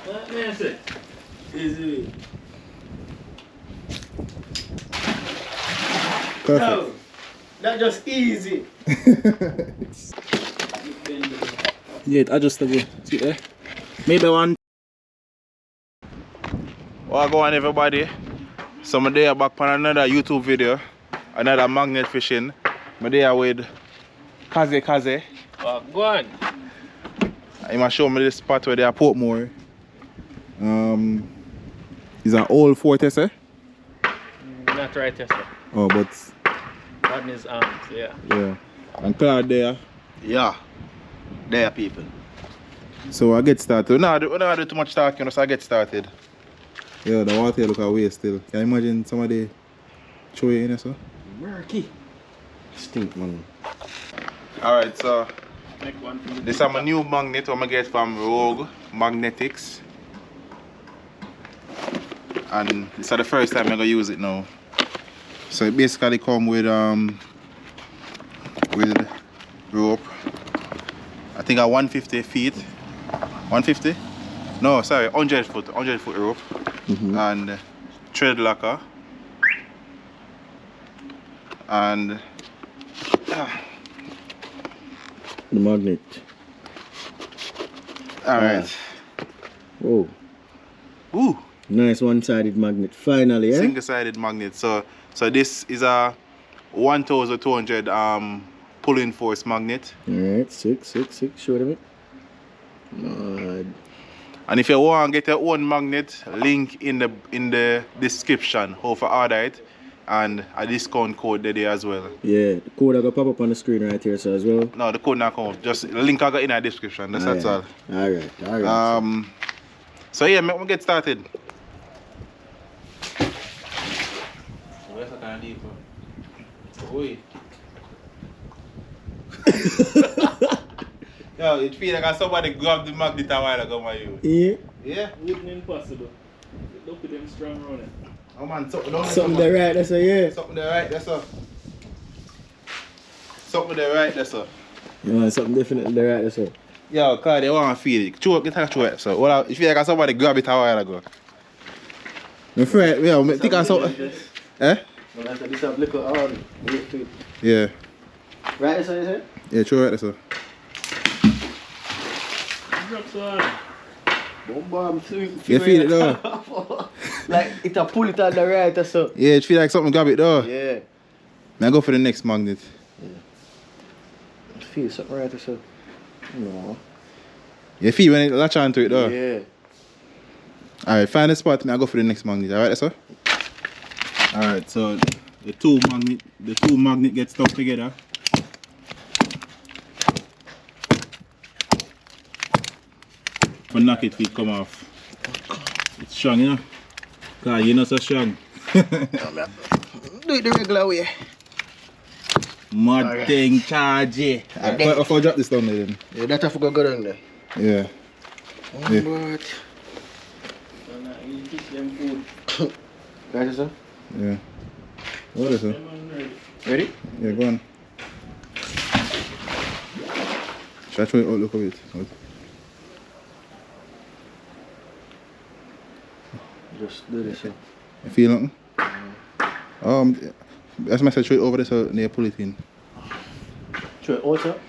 What may I say? Easy. Perfect. No, that's just easy. Yeah, adjustable. See there? Maybe one. What's going on, everybody? So I'm there back on another YouTube video, another magnet fishing. I'm there with Kaze. Go on. I'm gonna show me this spot where they are Portmore. It's an old fort, eh? Not right, yes, sir. Oh, but On his arms, yeah. yeah. And Claud there. Yeah, there people. So I get started. No, I don't do too much talking, so I get started. Yeah, the water look away still. Can you imagine somebody throw it in there, so? Murky. Stink, man. Alright, so Make one for this is my new magnet I'm gonna get from Rogue Magnetics. And this is the first time I'm gonna use it now. So it basically come with rope. I think a 150 feet. 150? No, sorry, 100 foot rope. And thread locker. And The magnet. alright. Whoa. Ooh. Nice one-sided magnet. Finally, eh? Single-sided magnet. So this is a 1,200 pulling force magnet. Alright, sick. Show them it. Good. And if you want to get your own magnet, link in the description how to order it, and a discount code there as well. Yeah, the code I got pop up on the screen right here, so as well. No, the code not come up. Just the link I got in the description. That's all. Alright. So yeah, let me get started. Yo, it feels like somebody grabbed the magnet a while ago, my you. Yeah. Yeah? Wouldn't impossible. Look at them strong running. Oh man, Something there right there, so yeah. Something there right there, sir. Something there right there, sir. Yeah, something definitely there right there, so. Yo, Claud, they want to feel it. Get a throw it, so. Well, if you like somebody grab it a while ago. My friend, yeah, I think I saw. Eh? Well, after this, I've looked at Yeah. Right there, so you said? Yeah, throw it there, sir. Drops on. Bomb, You feel it though? Like, it a pull it on the right there, so. Yeah, it feel like something grab it though. Yeah. Now go for the next magnet. I feel something right there, so. No. You feel when it latch onto it though? Yeah. Alright, find a spot, now go for the next magnet. Alright, sir? Alright, so the two magnet get stuck together. For knock it, feet come off. It's strong, you know? God, you're not so strong. Do it the regular way. Mud thing, charge it. I'll drop this down there then. Yeah, that I forgot go down there. Yeah. Oh, Yeah. but. You teach them food. Right, sir? Yeah. What is it? Them on ready. Ready? Yeah, go on. Should I try it out? Look at it. Wait. Just do this, sir. You feel nothing? That's my say try it over there so they pull it in. Try it also?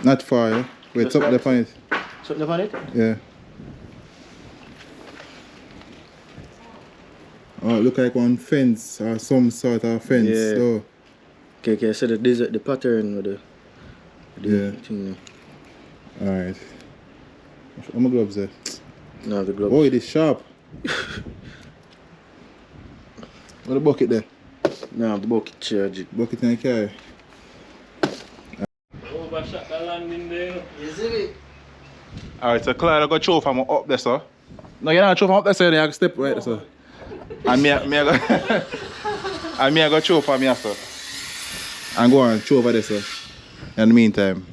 Not far, yeah? Wait, Just something like- there on it. Something on it? Yeah. Oh, it look like one fence or some sort of fence. Yeah. Oh. Okay, so the pattern with the Yeah. thing. Alright. How my gloves there? No, the glove. Oh, it is sharp. What the bucket there? No, the bucket charge it. Bucket in the car. Overshot the landing there. You see it? Alright, so Claud, I got throw from up there, sir. No, you're not throw from up there, sir. You have to step right there, sir. And me, I go throw from here, sir. And go on, throw over there, sir. In the meantime.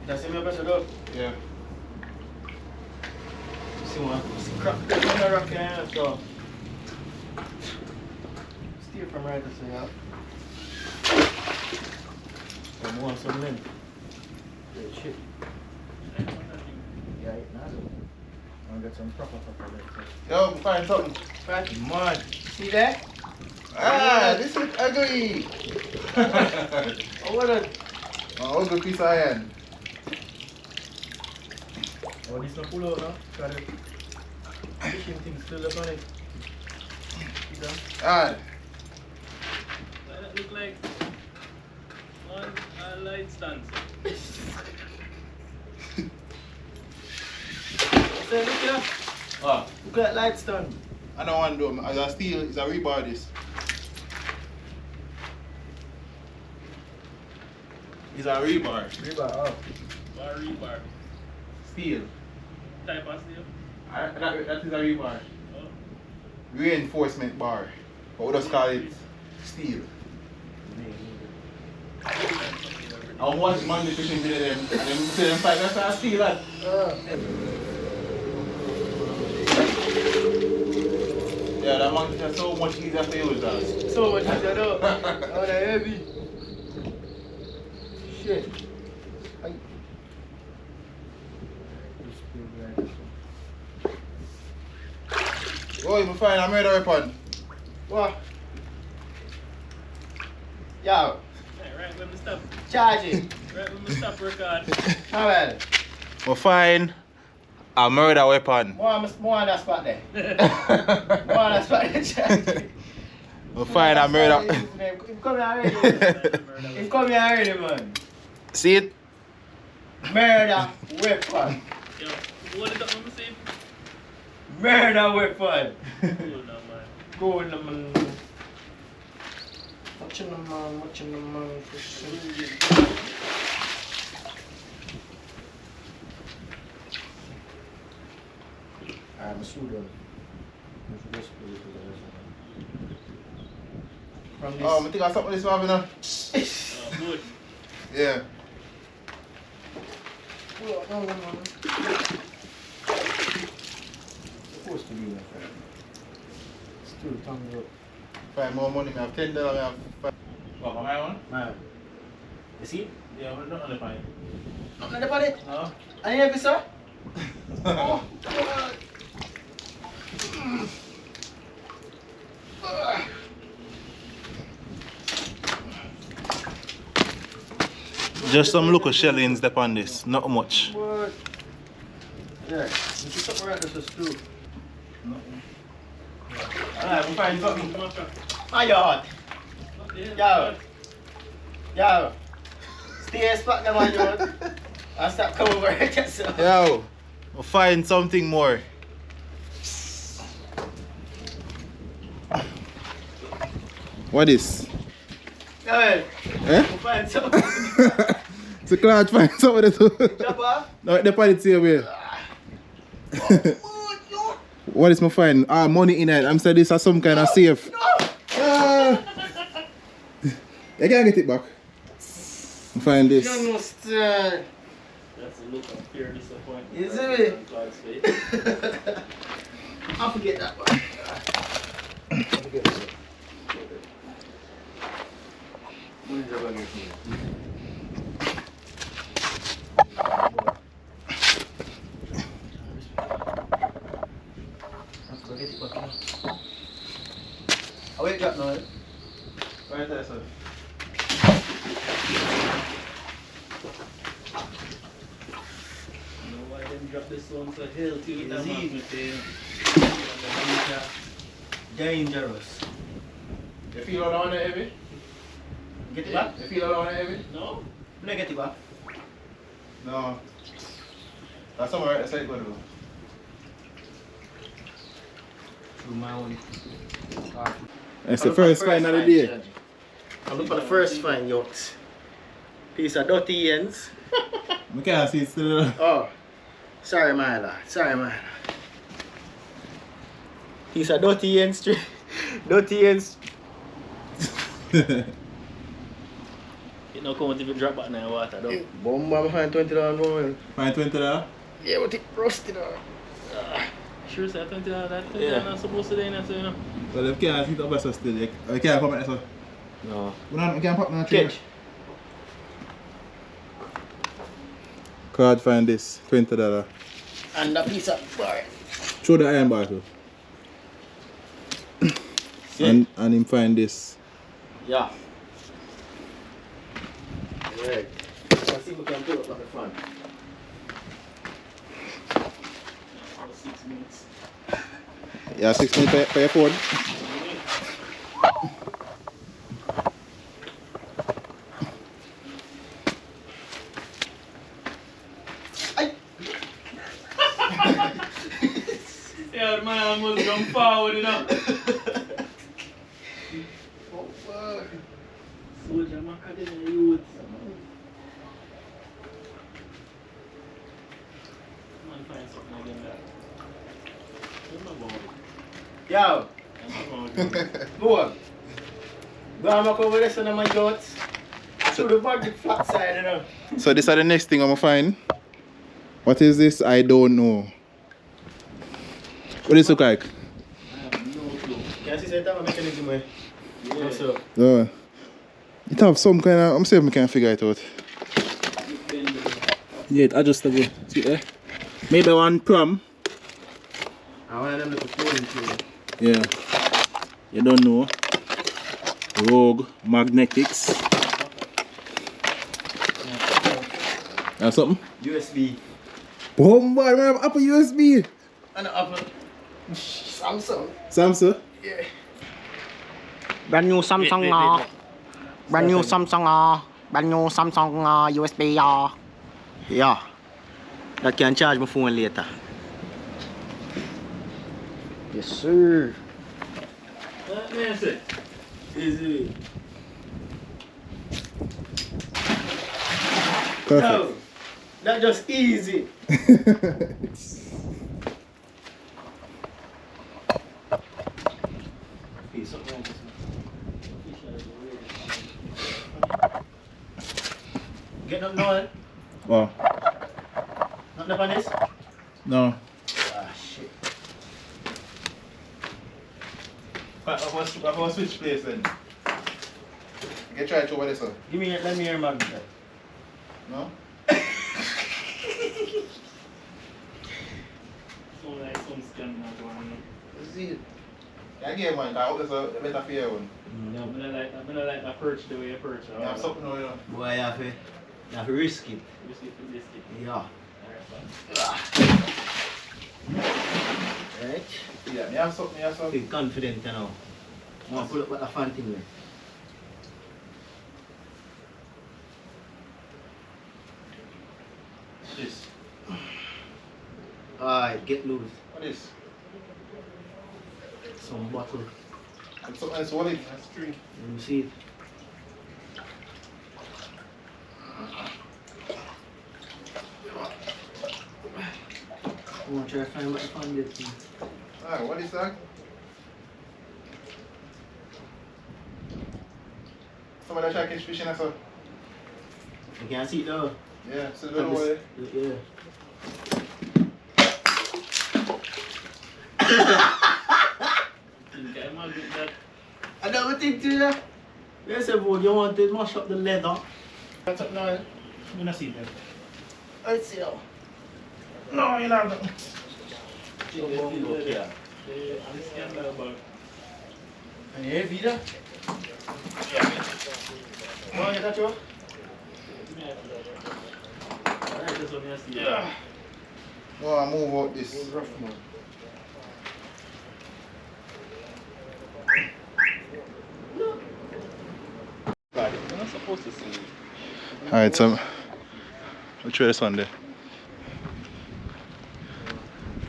That's him, your best door. Yeah. see one. Crack the rock here, so. Steer from right to say, yeah. Come on, some in. Great shit. Yeah, it not. I'll get some proper later. Yo, find something. Right, man. See that? Ah, this is ugly. Oh, what a. Oh, ugly piece of iron. Oh, this no pull out now. Got it. Fishing thing still up on it. See that? Alright. That look like one light stand. So look here. Ah, Look at that light stand. I don't want to do it. As a steel, it's a rebar this. It's a rebar. Rebar, oh. Bar rebar. Steel. Type of steel. That is a rebar. Oh. Reinforcement bar. But we just call it steel. I watch Magnetfishing video them and them say them fight, that's a steel lad. Yeah, that Magnet is so much easier to use that. So much easier though. Oh, they're heavy. Shit. Ay. Oh, you find a murder weapon. What? Yo, Right when we stop. charge it. Right when we stop record. How about it? We find a murder weapon. More on that spot there. More on that spot there, charge it. We find a murder. He's coming already. He's coming already, man. See it? Murder weapon. Yo, what is that one say? Murder weapon. Cool now, man. Go in the man. Watching the man. I'm a student. From this. Oh, I think I something this one, you know? Good. Yeah. Oh, no. Supposed to be my friend. Still tongue up. Find more money, I have $10, I have $5. What, for my one? Man. You see? Yeah, we're not on the fine. Not on the body. No? I ain't happy, sir. Oh, God. Just some local shellings step on this, not much. What? Yeah, you should something right that's true. Alright, we find something. My yard. Yo. Stay spot them on yard. I'll stop coming over here. So. Yo, we'll find something more. What is? Hey, Eh? we find something. So Claud find something too. Chop off. No, the party same way. What is my find? Ah, money in it. I'm saying this is some kind of safe. Ah. You can't get it back. Find this. You must. That's That's a look of pure disappointment. Is right it? on God's face. I'll forget that one. I'll forget that. When's the bugger here? Let's go get it back now. I wake up now. Right there, sir. You know why them drop this one so healthy with that Is it? magnet? Dangerous. You feel all on it heavy? Get it back? You feel all on it heavy? No? No, get it back. No. That's somewhere right there, go to. Through my own. It's the first find of the day. I look for the first find, yokes. Piece of dirty ends. I can't see it still. Oh, sorry, my lad. Sorry, my lad. Piece of dirty ends. Dirty ends. It no come if you drop back in the water though. Bomb, I'm find $20 more. Find $20? Yeah, but it rusted out. Sure, sir, I think that Yeah. you're not supposed to do that, you know. So they can't hit up us still. They can't come at us. No. We can't pop in a tree. Catch. Claud find this $20. And a piece of bar. Throw the iron bar too. And him find this. Yeah. Right. Let's see if we can pull up at the front. 6 minutes. Yeah, 6 minutes for your phone. Yeah, man, I almost jump forward, you know. Oh, fuck. Soldier, Macadamia youth. Man, find something again there. Yo. Go on. Go on, make over this one of my goats. I should have bought the flat side, you know. So this are the next thing I'm gonna find. What is this? I don't know. What does it look like? I have no clue. Can I see some mechanism way? Yeah. So, It have some kind of. I'm saying we can figure it out. Yeah, it's adjustable. See there? Maybe one prom. I want them to pull into. Yeah. You don't know. Rogue Magnetics. That's something? USB. Boom, boy, we have Apple USB. And Apple. Samsung. Samsung. Yeah. Brand new Samsung, brand new Samsung, brand new Samsung USB, Yeah. That can charge my phone later. Yes, sir. What man say? Easy. Perfect. No, that just easy. Get up now, Wow. not up on this. No. Ah, shit. I'll switch place then. Get try it over this one. Let me hear magnet. No? So like some scam now going on. Let's see it. I get one. I hope it's a better for you one. Yeah, I'm gonna like a perch the way you perch. You have something over here. Boy, you have to risk it. Biscuit for biscuit. Yeah. Right? Yeah, you have something, you have something. Be confident, you know. I want to pull up what a fun thing there. This. Alright, get loose. What is? Some bottle. It's something that's holding. That's tree. Let me see it. I want to try to find what I found it. Ah, what is that? Somebody try to catch fish in there, sir. You can see it though. Yeah, so the over there. Yeah. I don't think to you. Yes, everyone, you want to mash up the leather. That's up now. I'm gonna see that. Let's see now. No, you're not. Yeah. I'm scared about. And you heavy there? Yeah. Oh, you got you? Alright, this one I see. Yeah. No, I move out this. It's rough, man. You're not supposed to see. Alright, so we'll try this one there.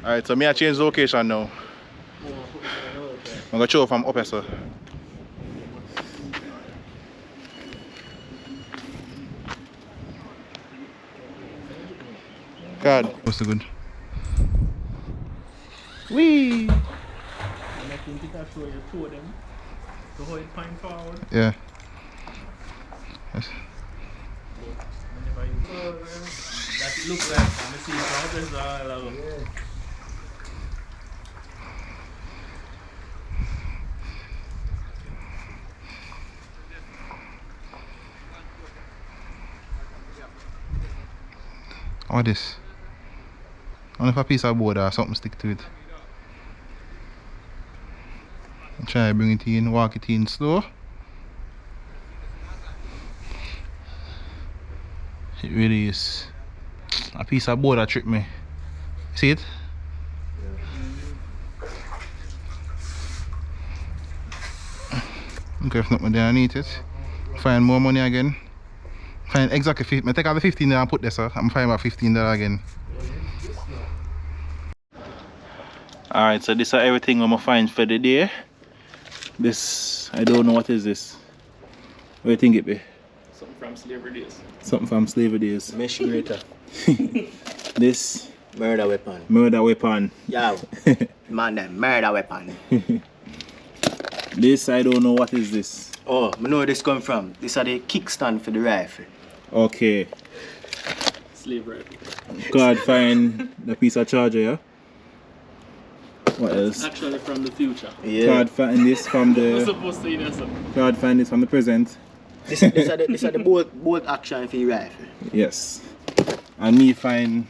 Alright, so me I change location now. I'm gonna show from up here, sir. God. What's the good? Wee! And I think it will show you two of them. So how it point forward. Yeah. Yes. Whenever you that it look like, and I see how this all along. What this? I don't know if a piece of board or something stick to it. Try to bring it in, walk it in slow. It really is. A piece of board that tricked me. See it? Okay, if nothing there, I need it. Find more money again. Find exactly 50. I take out the 15 there and put this, I'm finding about $15 again. Alright, so this is everything I'm gonna find for the day. This, I don't know what is this. What do you think it be? Something from slavery days. Something from slavery days. Mesh grater. This Murder weapon. murder weapon. Yo. Man, that murder weapon. This, I don't know what is this. Oh, I know where this come from. This are the kickstand for the rifle. Okay. Slave rifle. Claud find the piece of charger, yeah? What else? Actually from the future. Yeah. Claud find this from We're the. supposed to, you know, so. Claud find this from the present. This are the bolt action for the rifle. Yes. And me find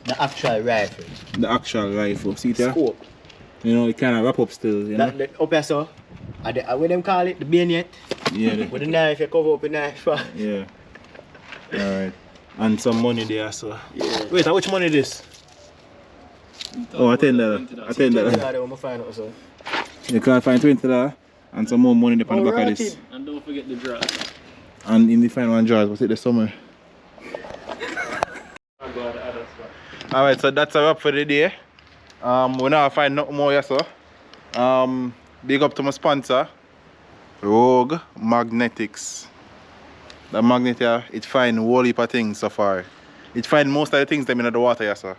The actual rifle. the actual rifle. See it, yeah? Scope. You know, it kind of wrap up still, you know? That up here, so. What them call it? The bayonet. Yeah. With the knife, you cover up the knife. Yeah. Alright. And some money there, so. Yeah. Wait, how much money this? Oh, $10. $10. I'm find out, so. You can't find $20 and some more money on the back of this. And don't forget the drawers. And in the final one jars, was it the summer? Alright, so that's a wrap for the day. We now find nothing more here, so. Big up to my sponsor, Rogue Magnetics. The magnet here, it find a whole heap of things so far. It find most of the things them in the water here, so.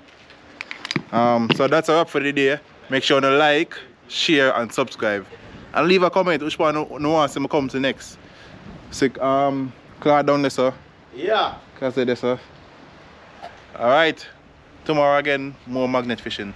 So that's a wrap for the day. Make sure to like, share and subscribe. And leave a comment which one you want to see me come to next. So, Claud down there, sir. Yeah. Kaze there, sir. Alright. Tomorrow again, more magnet fishing.